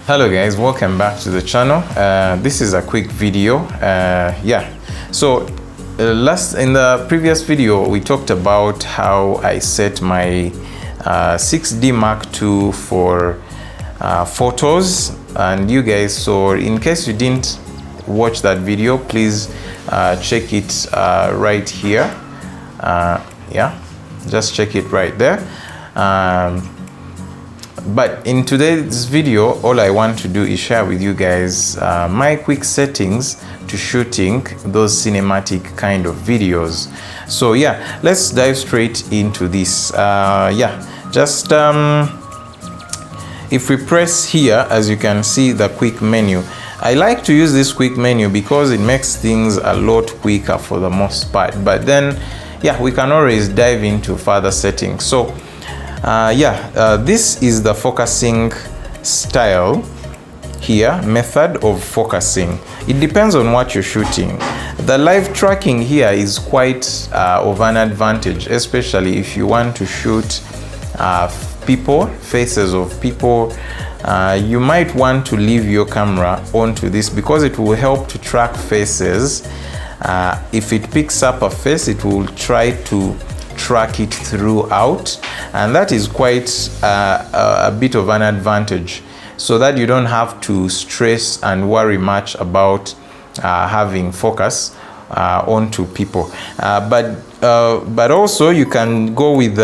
Hello guys, welcome back to the channel. This is a quick video. So in the previous video we talked about how I set my 6D Mark II for photos, and you guys, so in case you didn't watch that video, please check it right here. Just check it right there. But in today's video, all I want to do is share with you guys my quick settings to shooting those cinematic kind of videos. So yeah, let's dive straight into this. If we press here, as you can see, the quick menu. I like to use this quick menu because it makes things a lot quicker for the most part. But then, yeah, we can always dive into further settings. So this is the focusing style here, method of focusing. It depends on what you're shooting. The live tracking here is quite of an advantage, especially if you want to shoot people, faces of people. You might want to leave your camera onto this because it will help to track faces. If it picks up a face, it will try to track it throughout, and that is quite a bit of an advantage, so that you don't have to stress and worry much about having focus onto people. But also you can go with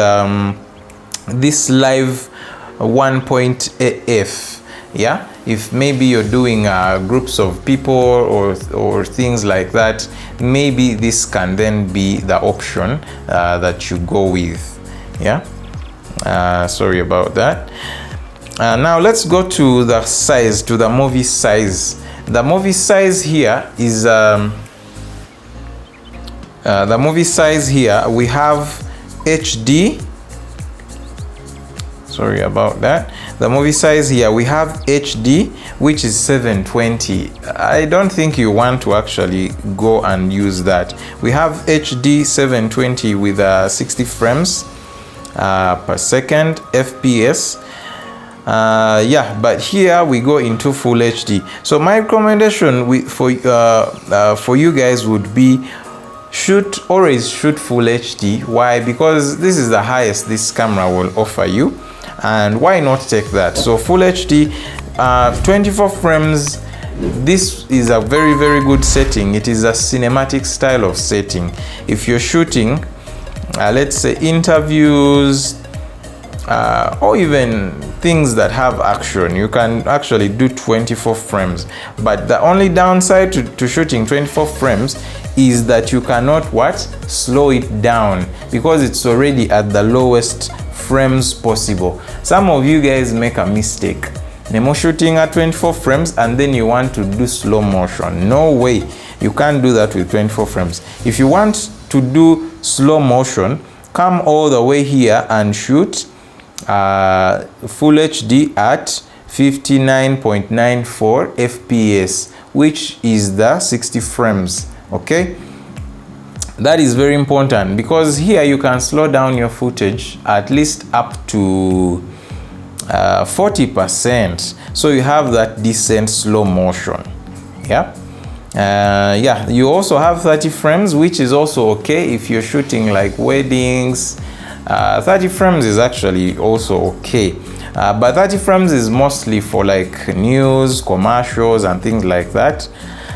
this live 1.AF. yeah, if maybe you're doing groups of people or things like that, maybe this can then be the option that you go with. Sorry about that. Now let's go to the size, to the movie size. The movie size here is the movie size here we have HD. Sorry about that. The movie size here we have HD, which is 720. I don't think you want to actually go and use that. We have HD 720 with 60 frames per second FPS. But here we go into full HD. So my recommendation for you guys would be always shoot full HD. Why? Because this is the highest this camera will offer you. And why not take that? So full HD, 24 frames. This is a very, very good setting. It is a cinematic style of setting. If you're shooting, let's say interviews, or even things that have action, you can actually do 24 frames. But the only downside to shooting 24 frames is that you cannot slow it down, because it's already at the lowest frames possible. Some of you guys make a mistake. You're shooting at 24 frames and then you want to do slow motion. No way, you can't do that with 24 frames. If you want to do slow motion, come all the way here and shoot full HD at 59.94 FPS, which is the 60 frames. Okay, that is very important, because here you can slow down your footage at least up to 40%, so you have that decent slow motion. You also have 30 frames, which is also okay if you're shooting like weddings. 30 frames is actually also okay, but 30 frames is mostly for like news, commercials and things like that.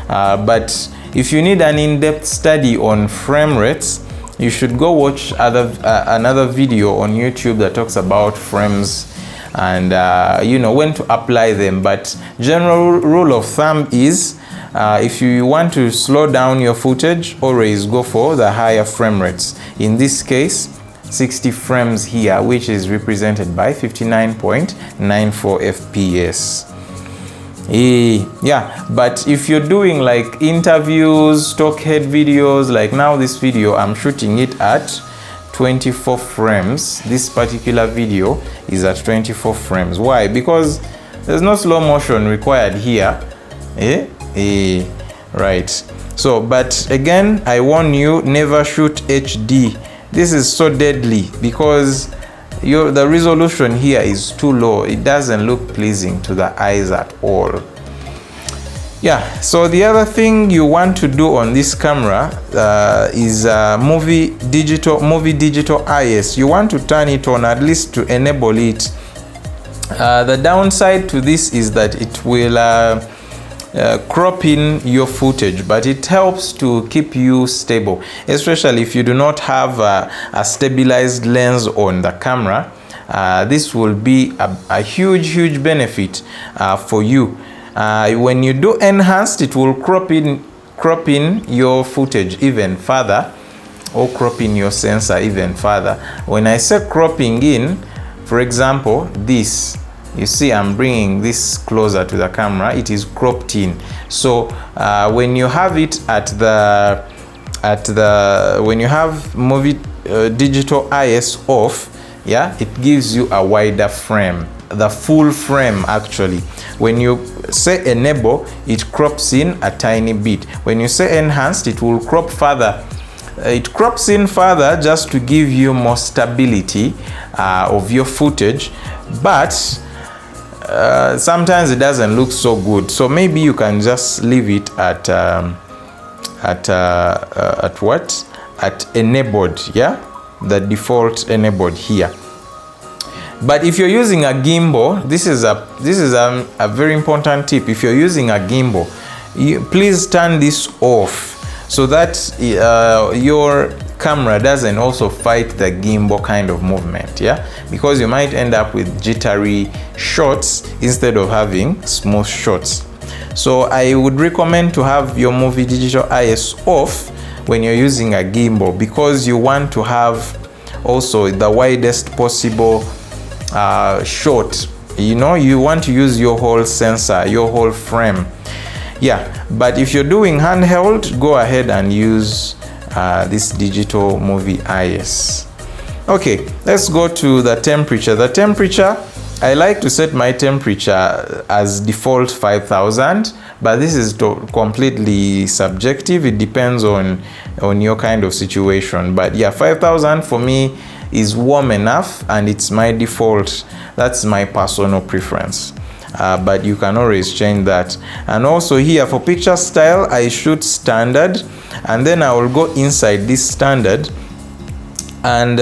But if you need an in-depth study on frame rates, you should go watch another video on YouTube that talks about frames and when to apply them. But general rule of thumb is if you want to slow down your footage, always go for the higher frame rates. In this case, 60 frames here, which is represented by 59.94 FPS. But if you're doing like interviews, stock head videos, like now this video, I'm shooting it at 24 frames. This particular video is at 24 frames. Why? Because there's no slow motion required here. Right. So, but again, I warn you, never shoot HD. This is so deadly, because the resolution here is too low. It doesn't look pleasing to the eyes at all. Yeah, so the other thing you want to do on this camera is movie digital IS. You want to turn it on, at least to enable it. The downside to this is that it will crop in your footage, but it helps to keep you stable, especially if you do not have a stabilized lens on the camera. This will be a huge benefit for you. When you do enhanced, it will crop in your footage even further, or crop in your sensor even further. When I say cropping in, for example, this, you see I'm bringing this closer to the camera, it is cropped in. So when you have it when you have movie digital IS off, yeah, it gives you a wider frame, the full frame actually. When you say enable, it crops in a tiny bit. When you say enhanced, it will crop further. It crops in further just to give you more stability of your footage, but sometimes it doesn't look so good. So maybe you can just leave it at enabled, yeah, the default enabled here. But if you're using a gimbal, this is a very important tip. If you're using a gimbal, please turn this off so that your camera doesn't also fight the gimbal kind of movement, yeah, because you might end up with jittery shots instead of having smooth shots. So I would recommend to have your movie digital IS off when you're using a gimbal, because you want to have also the widest possible shot. You know, you want to use your whole sensor, your whole frame. Yeah, but if you're doing handheld, go ahead and use this digital movie IS. Okay, let's go to the temperature. The temperature, I like to set my temperature as default 5000, but this is completely subjective. It depends on your kind of situation. But yeah, 5000 for me is warm enough, and it's my default. That's my personal preference. But you can always change that. And also here for picture style, I shoot standard, and then I will go inside this standard and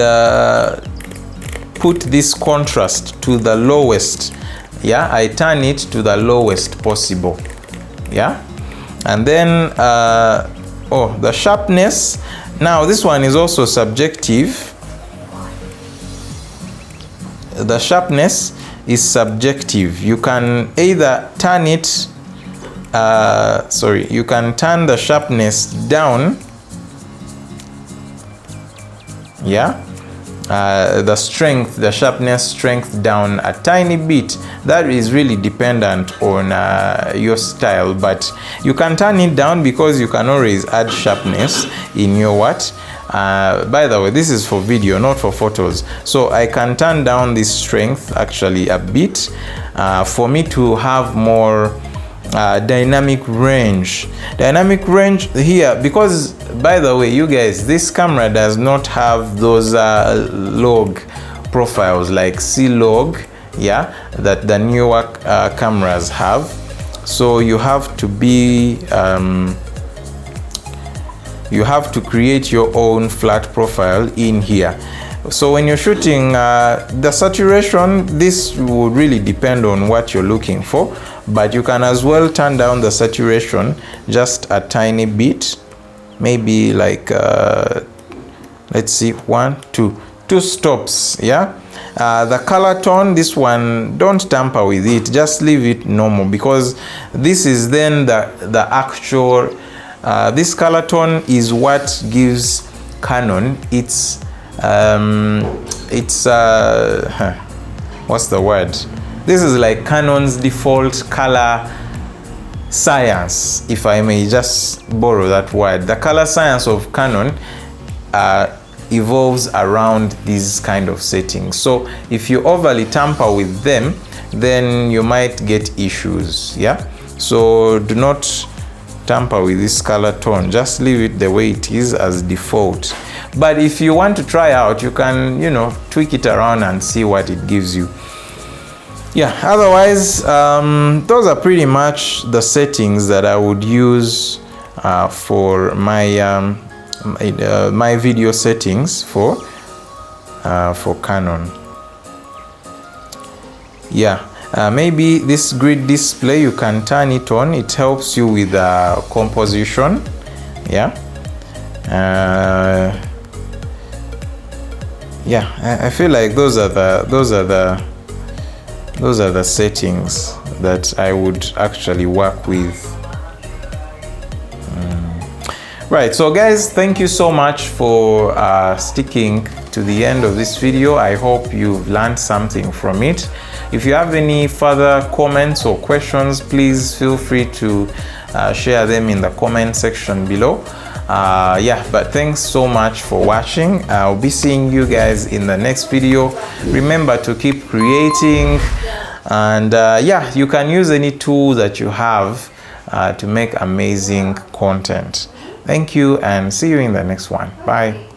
put this contrast to the lowest. Yeah, I turn it to the lowest possible. Yeah, and then the sharpness, now this one is also subjective. The sharpness is subjective. You can either turn it you can turn the sharpness down, yeah, the sharpness strength down a tiny bit. That is really dependent on your style, but you can turn it down because you can always add sharpness in your by the way, this is for video, not for photos. So I can turn down this strength actually a bit for me to have more dynamic range. Dynamic range here, because by the way, you guys, this camera does not have those log profiles like C-log, yeah, that the newer cameras have. So you have to be you have to create your own flat profile in here. So when you're shooting the saturation, this would really depend on what you're looking for, but you can as well turn down the saturation just a tiny bit, maybe like let's see, 2 stops. Yeah, the color tone, this one, don't tamper with it, just leave it normal, because this is then the actual this color tone is what gives Canon its what's the word? This is like Canon's default color science, if I may just borrow that word. The color science of Canon evolves around these kind of settings. So if you overly tamper with them, then you might get issues. Yeah, so do not tamper with this color tone, just leave it the way it is as default. but if you want to try out, you can, you know, tweak it around and see what it gives you. Yeah, otherwise those are pretty much the settings that I would use for my my video settings for Canon. Yeah, maybe this grid display, you can turn it on. It helps you with composition. Yeah, yeah, I feel like those are the settings that I would actually work with. Right, so guys, thank you so much for sticking to the end of this video. I hope you've learned something from it. If you have any further comments or questions, please feel free to share them in the comment section below. Yeah, but thanks so much for watching. I'll be seeing you guys in the next video. Remember to keep creating, and yeah, you can use any tool that you have to make amazing content. Thank you, and see you in the next one. Bye.